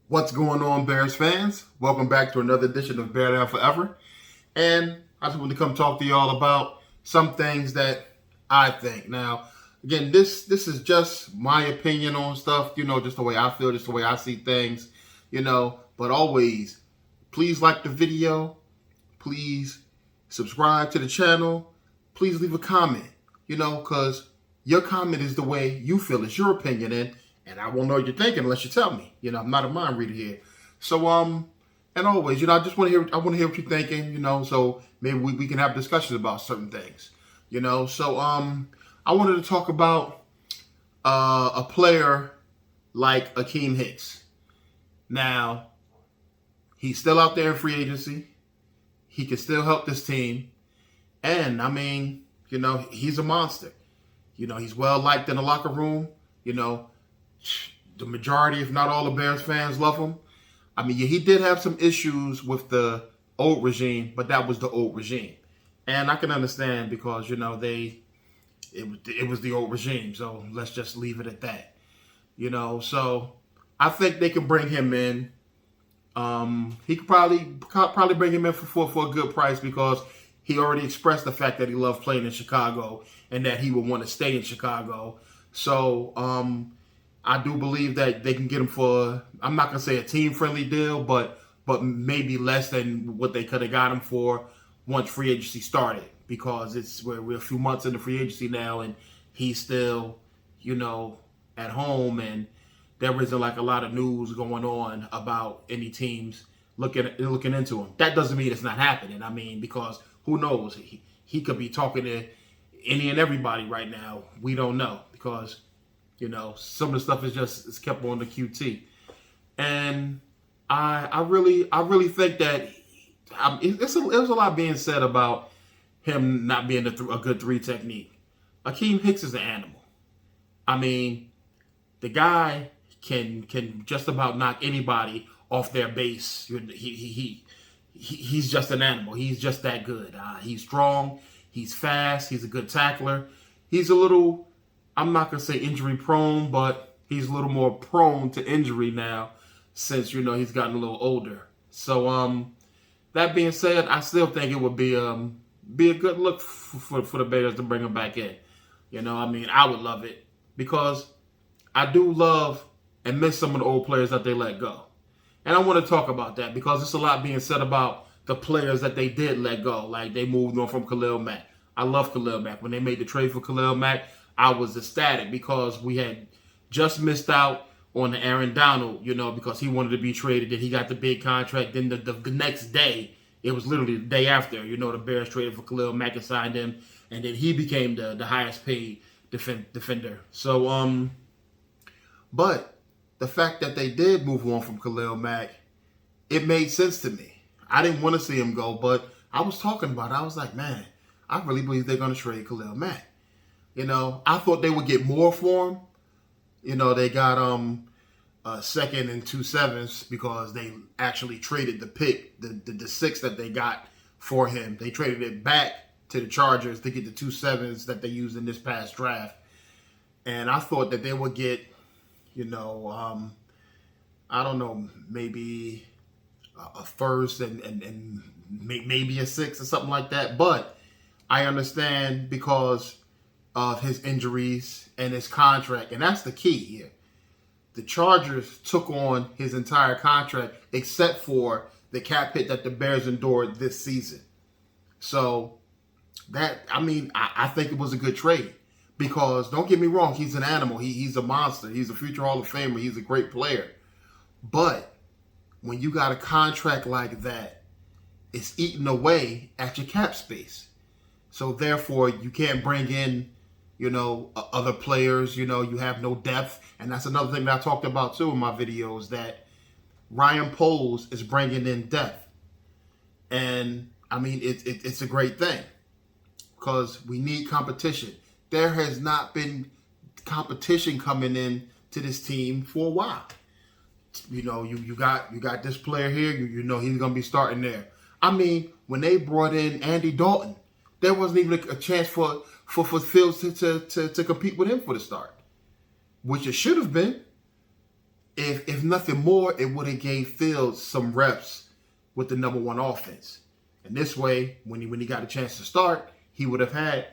What's going on, Bears fans? Welcome back to another edition of Bear Down Forever. And I just want to come talk to y'all about some things that I think. Now, again, this is just my opinion on stuff, just the way I feel, just the way I see things, but always, please like the video, please subscribe to the channel, please leave a comment, because your comment is the way you feel, it's your opinion, and I won't know what you're thinking unless you tell me. I'm not a mind reader here. So, and always, I just want to hear. I want to hear what you're thinking. So maybe we can have discussions about certain things. So I wanted to talk about a player like Akiem Hicks. Now, he's still out there in free agency. He can still help this team, and I mean, he's a monster. He's well liked in the locker room. The majority, if not all, the Bears fans love him. I mean, he did have some issues with the old regime, but that was the old regime, and I can understand because it was the old regime. So let's just leave it at that. So I think they can bring him in. He could probably bring him in for a good price because he already expressed the fact that he loved playing in Chicago and that he would want to stay in Chicago. So I do believe that they can get him for, I'm not going to say a team-friendly deal, but maybe less than what they could have got him for once free agency started, because we're a few months into free agency now, and he's still, at home, and there isn't like a lot of news going on about any teams looking into him. That doesn't mean it's not happening. I mean, because who knows? He could be talking to any and everybody right now. We don't know because some of the stuff is kept on the QT, and I really think that there's a lot being said about him not being a good three technique. Akiem Hicks is an animal. I mean, the guy can just about knock anybody off their base. He's just an animal. He's just that good. He's strong. He's fast. He's a good tackler. He's a little, I'm not going to say injury prone, but he's a little more prone to injury now since, he's gotten a little older. So, that being said, I still think it would be a good look for the Bears to bring him back in. I mean, I would love it because I do love and miss some of the old players that they let go. And I want to talk about that because there's a lot being said about the players that they did let go. Like they moved on from Khalil Mack. I love Khalil Mack. When they made the trade for Khalil Mack, I was ecstatic because we had just missed out on the Aaron Donald, because he wanted to be traded. Then he got the big contract. Then the next day, it was literally the day after, the Bears traded for Khalil Mack and signed him. And then he became the highest paid defender. So, but the fact that they did move on from Khalil Mack, it made sense to me. I didn't want to see him go, but I was talking about it. I was like, man, I really believe they're going to trade Khalil Mack. I thought they would get more for him. They got a second and 2 7s because they actually traded the pick, the 6 that they got for him. They traded it back to the Chargers to get the 2 7s that they used in this past draft. And I thought that they would get, I don't know, maybe a first and maybe a 6 or something like that. But I understand because of his injuries and his contract. And that's the key here. The Chargers took on his entire contract except for the cap hit that the Bears endured this season. So I think it was a good trade because don't get me wrong, he's an animal. He's a monster. He's a future Hall of Famer. He's a great player. But when you got a contract like that, it's eating away at your cap space. So therefore, you can't bring in other players, you have no depth. And that's another thing that I talked about too in my videos, that Ryan Poles is bringing in depth. And I mean, it's a great thing because we need competition. There has not been competition coming in to this team for a while. You got this player here, he's going to be starting there. I mean, when they brought in Andy Dalton, there wasn't even a chance for Fields to compete with him for the start, which it should have been. if nothing more, it would have gave Fields some reps with the number one offense. And this way, when he got a chance to start, he would have had,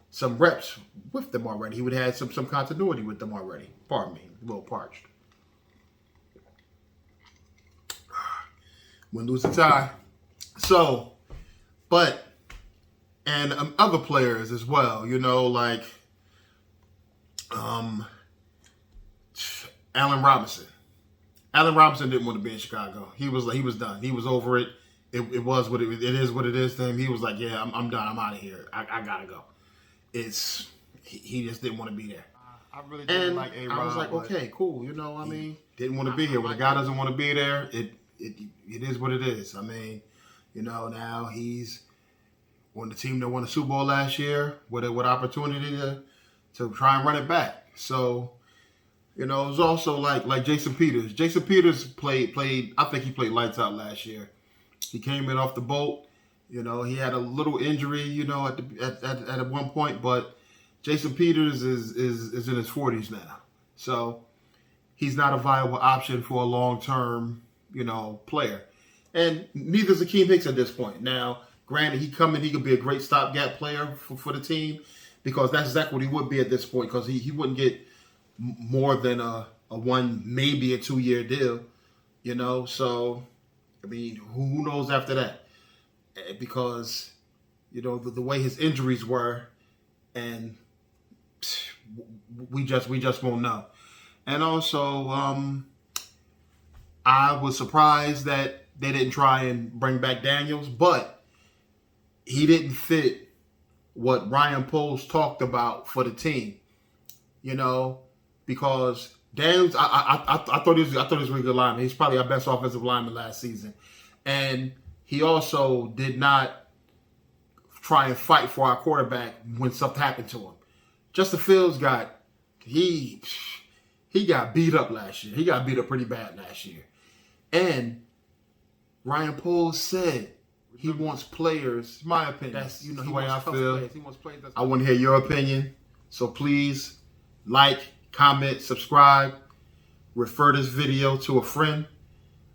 some reps with them already. He would have had some continuity with them already. Pardon me, a little parched. Wouldn't lose the tie. So, and other players as well, like Allen Robinson. Allen Robinson didn't want to be in Chicago. He was done. He was over it. It was what it is. What it is to him. He was like, yeah, I'm done. I'm out of here. I gotta go. He just didn't want to be there. I really didn't like A-Rod. I was like, okay, cool. Didn't want to be here. When a guy doesn't want to be there, it is what it is. Now he's on the team that won the Super Bowl last year with opportunity to try and run it back. So, it was also like Jason Peters. Jason Peters played. I think he played lights out last year. He came in off the boat. He had a little injury, at one point, but Jason Peters is in his 40s now. So he's not a viable option for a long-term, player. And neither is Akeem Hicks at this point. Now, granted, he could be a great stopgap player for the team, because that's exactly what he would be at this point, because he wouldn't get more than a 1, maybe a 2-year deal, So, who knows after that? Because, the way his injuries were, and we just won't know. And also, I was surprised that they didn't try and bring back Daniels, but he didn't fit what Ryan Poles talked about for the team, because Daniels, I thought he was a really good lineman. He's probably our best offensive lineman last season, and he also did not try and fight for our quarterback when stuff happened to him. Justin Fields got beat up last year. He got beat up pretty bad last year, and Ryan Poles said he wants players. My opinion. That's the way I feel. He wants players. I want to hear your opinion. So please like, comment, subscribe, refer this video to a friend.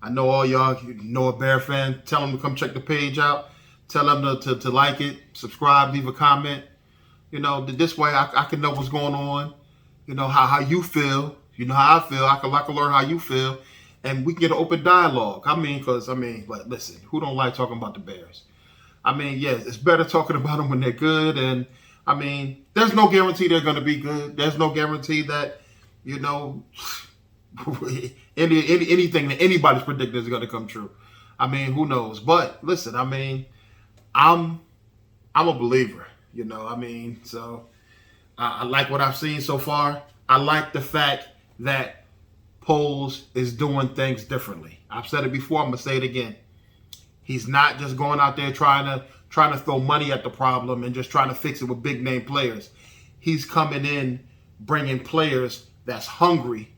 I know all y'all know a Bear fan. Tell them to come check the page out. Tell them to like it, subscribe, leave a comment. This way I can know what's going on. How you feel. How I feel. I can learn how you feel. And we can get an open dialogue. But listen, who don't like talking about the Bears? Yes, it's better talking about them when they're good. And, there's no guarantee they're going to be good. There's no guarantee that, anything that anybody's predicting is going to come true. Who knows? But listen, I'm a believer, So I like what I've seen so far. I like the fact that Poles is doing things differently. I've said it before. I'm gonna say it again. He's not just going out there trying to throw money at the problem and just trying to fix it with big name players. He's coming in, bringing players that's hungry,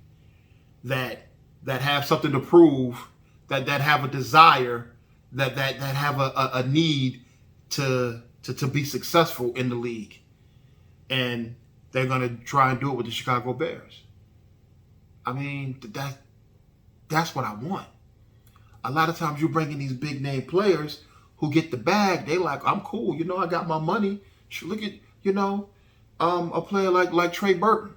that have something to prove, that have a desire, that have a need to be successful in the league, and they're gonna try and do it with the Chicago Bears. That's what I want. A lot of times you bring in these big name players who get the bag. They like, I'm cool. I got my money. Look at, a player like Trey Burton.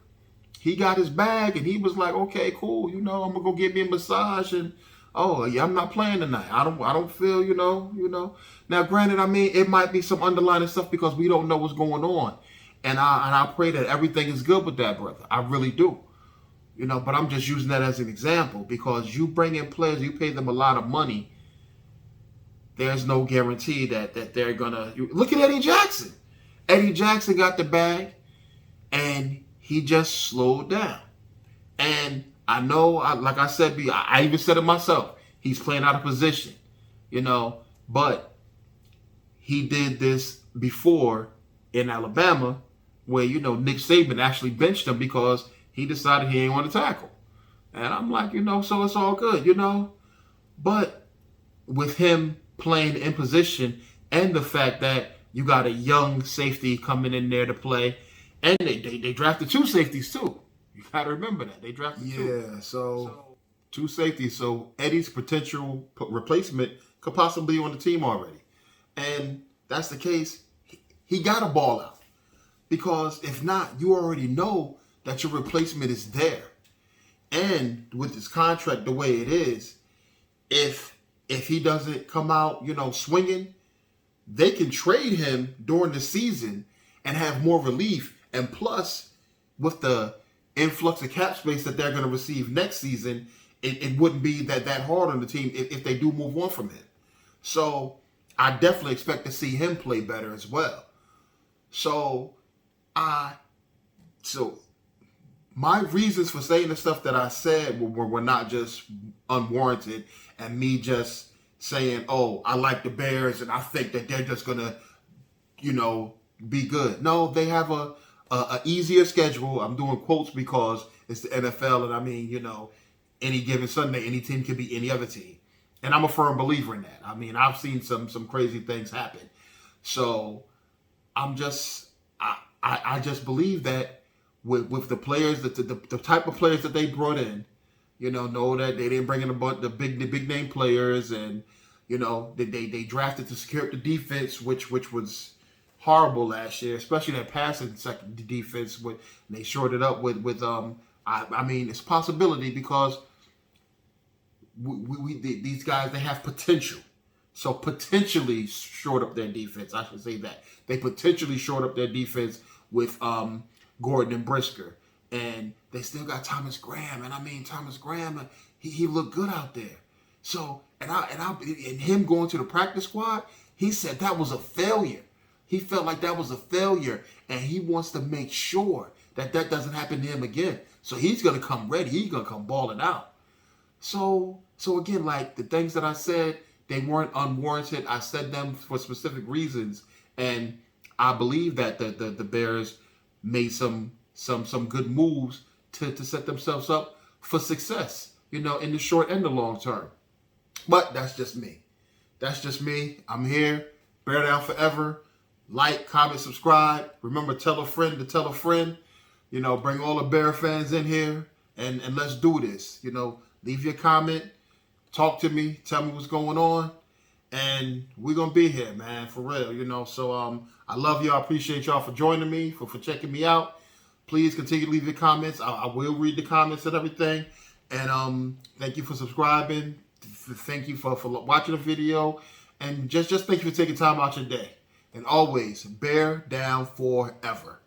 He got his bag and he was like, okay, cool. I'm going to go get me a massage and, oh, yeah, I'm not playing tonight. I don't feel, Now, granted, it might be some underlying stuff because we don't know what's going on. And I pray that everything is good with that brother. I really do. But I'm just using that as an example because you bring in players, you pay them a lot of money. There's no guarantee that they're going to... Look at Eddie Jackson. Eddie Jackson got the bag and he just slowed down. And I know, like I said, I even said it myself. He's playing out of position, but he did this before in Alabama where, Nick Saban actually benched him because he decided he didn't want to tackle. And I'm like, so it's all good, But with him playing in position and the fact that you got a young safety coming in there to play, and they drafted 2 safeties too. You got to remember that. They drafted two. Yeah, so Two safeties. So Eddie's potential replacement could possibly be on the team already. And that's the case. He got to ball out. Because if not, you already know that your replacement is there. And with his contract the way it is, if he doesn't come out, swinging, they can trade him during the season and have more relief. And plus, with the influx of cap space that they're going to receive next season, it wouldn't be that hard on the team if they do move on from him. So I definitely expect to see him play better as well. So my reasons for saying the stuff that I said were not just unwarranted and me just saying, oh, I like the Bears and I think that they're just going to, be good. No, they have a easier schedule. I'm doing quotes because it's the NFL, and I mean, any given Sunday, any team can be any other team. And I'm a firm believer in that. I mean, I've seen some crazy things happen. So I just believe that with the players, the type of players that they brought in, know that they didn't bring in a bunch of the big name players, and they drafted to secure the defense, which was horrible last year, especially that passing second defense. They shored it up with I mean, it's a possibility because these guys, they have potential. So potentially shored up their defense. I should say that. They potentially shored up their defense with Gordon and Brisker. And they still got Thomas Graham. And I mean, Thomas Graham, he looked good out there. So, and him going to the practice squad, he said that was a failure. He felt like that was a failure. And he wants to make sure that doesn't happen to him again. So he's going to come ready. He's going to come balling out. So again, like the things that I said, they weren't unwarranted. I said them for specific reasons. And I believe that the Bears made some good moves to set themselves up for success, in the short and the long term. But that's just me. That's just me. I'm here. Bear Down forever. Like, comment, subscribe. Remember, tell a friend to tell a friend. Bring all the Bear fans in here and let's do this. Leave your comment. Talk to me. Tell me what's going on. And we're going to be here, man, for real, So I love y'all. I appreciate y'all for joining me, for checking me out. Please continue to leave your comments. I will read the comments and everything. And thank you for subscribing. Thank you for watching the video. And just thank you for taking time out your day. And always, bear down forever.